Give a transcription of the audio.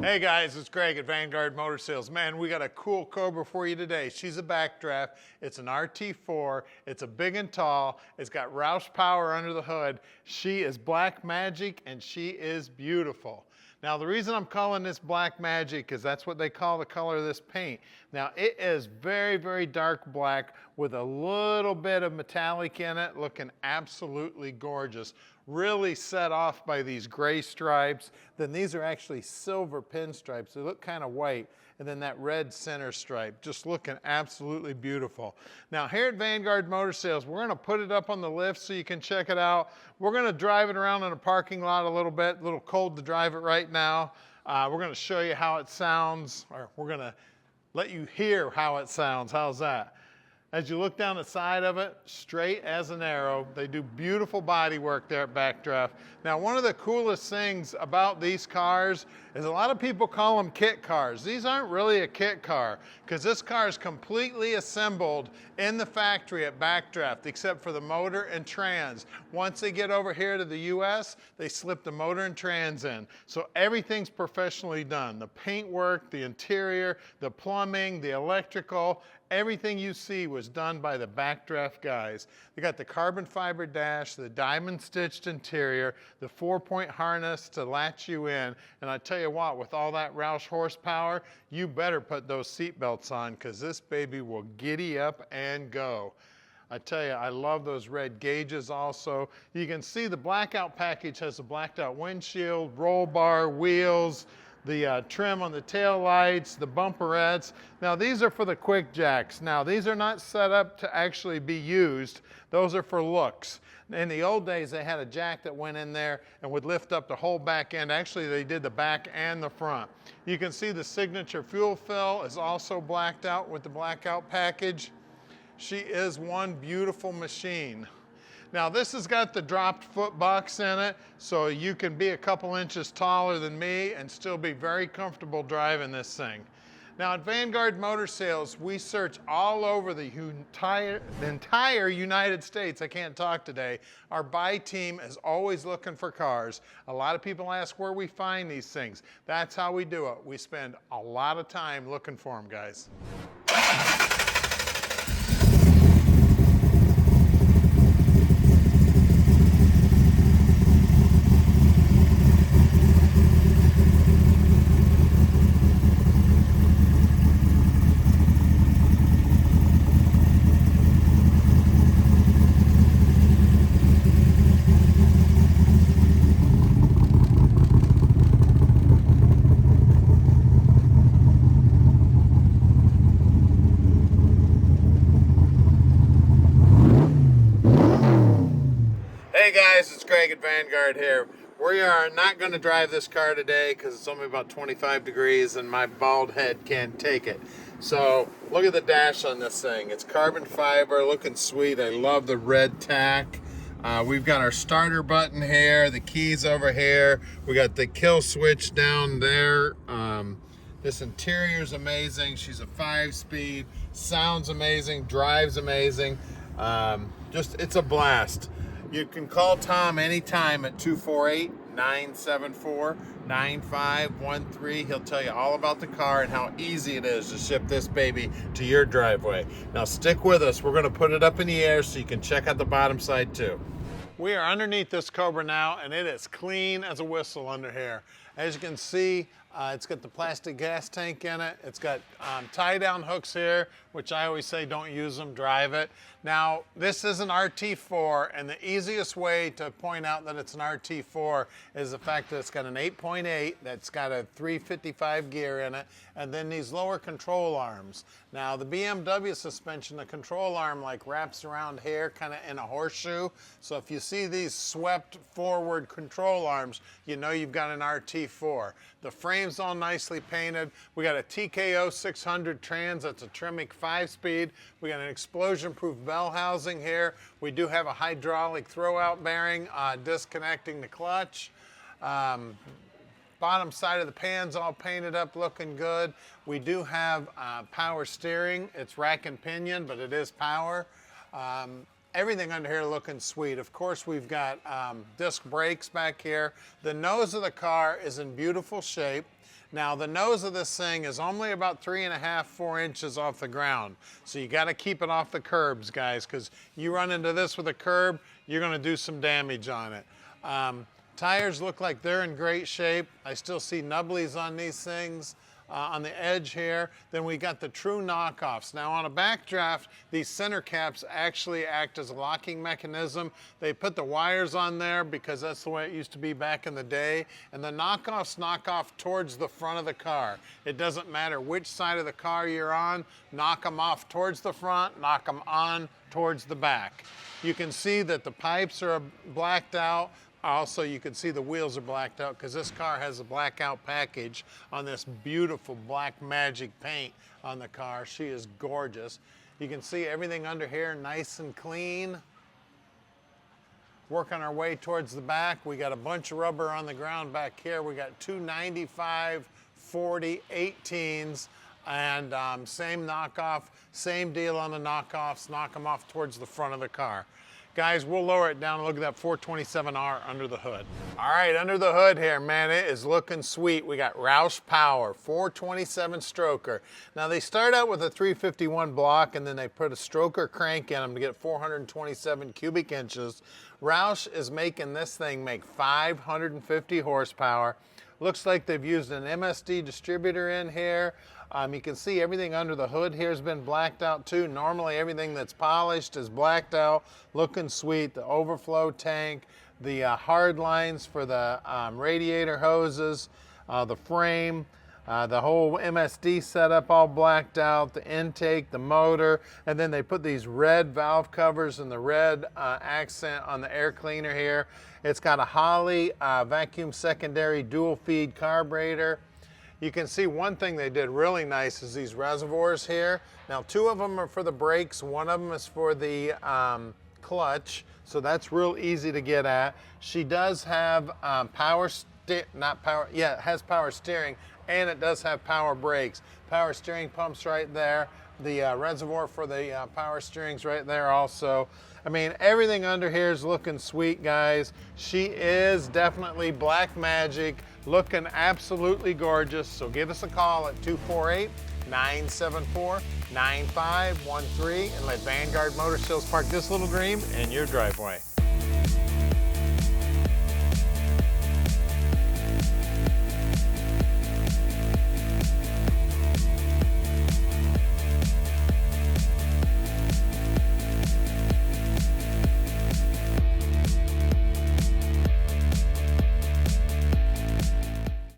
Hey guys, it's Greg at Vanguard Motor Sales. Man, we got a cool Cobra for you today. She's a Backdraft. It's an RT4. It's a big and tall. It's got Roush power under the hood. She is black magic and she is beautiful. Now the reason I'm calling this black magic is that's what they call the color of this paint. Now it is very, very dark black with a little bit of metallic in it, looking absolutely gorgeous. Really set off by these gray stripes. Then these are actually silver pinstripes. They look kind of white. And then that red center stripe, just looking absolutely beautiful. Now here at Vanguard Motor Sales, we're gonna put it up on the lift so you can check it out. We're gonna drive it around in a parking lot a little bit, a little cold to drive it right now. We're gonna show you how it sounds, or we're gonna let you hear how it sounds. How's that? As you look down the side of it, straight as an arrow. They do beautiful body work there at Backdraft. Now, one of the coolest things about these cars is a lot of people call them kit cars. These aren't really a kit car because this car is completely assembled in the factory at Backdraft except for the motor and trans. Once they get over here to the US, they slip the motor and trans in. So everything's professionally done. The paint work, the interior, the plumbing, the electrical, everything you see was done by the Backdraft guys. They got the carbon fiber dash, the diamond stitched interior, the 4-point harness to latch you in. And I tell you what, with all that Roush horsepower, you better put those seat belts on because this baby will giddy up and go. I tell you, I love those red gauges also. You can see the blackout package has a blacked out windshield, roll bar, wheels, the trim on the tail lights, the bumperettes. Now these are for the quick jacks. Now these are not set up to actually be used. Those are for looks. In the old days they had a jack that went in there and would lift up the whole back end. Actually they did the back and the front. You can see the signature fuel fill is also blacked out with the blackout package. She is one beautiful machine. Now this has got the dropped foot box in it, so you can be a couple inches taller than me and still be very comfortable driving this thing. Now at Vanguard Motor Sales, we search all over the entire United States. I can't talk today. Our buy team is always looking for cars. A lot of people ask where we find these things. That's how we do it. We spend a lot of time looking for them, guys. Hey guys, it's Greg at Vanguard here. We are not going to drive this car today because it's only about 25 degrees and my bald head can't take it. So look at the dash on this thing. It's carbon fiber, looking sweet. I love the red tack. We've got our starter button here, the keys over here. We got the kill switch down there. This interior is amazing. She's a 5-speed, sounds amazing, drives amazing. It's a blast. You can call Tom anytime at 248-974-9513. He'll tell you all about the car and how easy it is to ship this baby to your driveway. Now stick with us. We're going to put it up in the air so you can check out the bottom side too. We are underneath this Cobra now and it is clean as a whistle under here. As you can see, it's got the plastic gas tank in it. It's got tie-down hooks here, which I always say don't use them, drive it. Now, this is an RT4, and the easiest way to point out that it's an RT4 is the fact that it's got an 8.8 that's got a 355 gear in it, and then these lower control arms. Now, the BMW suspension, the control arm like wraps around here, kind of in a horseshoe. So if you see these swept forward control arms, you know you've got an RT4. The frame's all nicely painted. We got a TKO 600 trans, that's a Tremec 5-speed. We got an explosion-proof bell housing here. We do have a hydraulic throwout bearing disconnecting the clutch. Bottom side of the pan's all painted up, looking good. We do have power steering. It's rack and pinion, but it is power. Everything under here looking sweet. Of course, we've got disc brakes back here. The nose of the car is in beautiful shape. Now, the nose of this thing is only about 3.5, 4 inches off the ground. So you got to keep it off the curbs, guys, because you run into this with a curb, you're going to do some damage on it. Tires look like they're in great shape. I still see nubblies on these things. On the edge here. Then we got the true knockoffs. Now on a Backdraft, these center caps actually act as a locking mechanism. They put the wires on there because that's the way it used to be back in the day. And the knockoffs knock off towards the front of the car. It doesn't matter which side of the car you're on, knock them off towards the front, knock them on towards the back. You can see that the pipes are blacked out. Also, you can see the wheels are blacked out because this car has a blackout package on this beautiful black magic paint on the car. She is gorgeous. You can see everything under here nice and clean. Working our way towards the back. We got a bunch of rubber on the ground back here. We got 295, 40, 18s, and same knockoff, same deal on the knockoffs. Knock them off towards the front of the car. Guys, we'll lower it down and look at that 427R under the hood. All right, under the hood here, man, it is looking sweet. We got Roush Power, 427 stroker. Now, they start out with a 351 block, and then they put a stroker crank in them to get 427 cubic inches. Roush is making this thing make 550 horsepower. Looks like they've used an MSD distributor in here. You can see everything under the hood here has been blacked out too. Normally everything that's polished is blacked out, looking sweet. The overflow tank, the hard lines for the radiator hoses, the frame, the whole MSD setup all blacked out, the intake, the motor, and then they put these red valve covers and the red accent on the air cleaner here. It's got a Holley vacuum secondary dual feed carburetor. You can see one thing they did really nice is these reservoirs here. Now, 2 of them are for the brakes, 1 of them is for the clutch, so that's real easy to get at. She does have power steering, and it does have power brakes. Power steering pump's right there. The reservoir for the power steering's right there also. I mean, everything under here is looking sweet, guys. She is definitely black magic, looking absolutely gorgeous. So give us a call at 248-974-9513 and let Vanguard Motor Sales park this little dream in your driveway.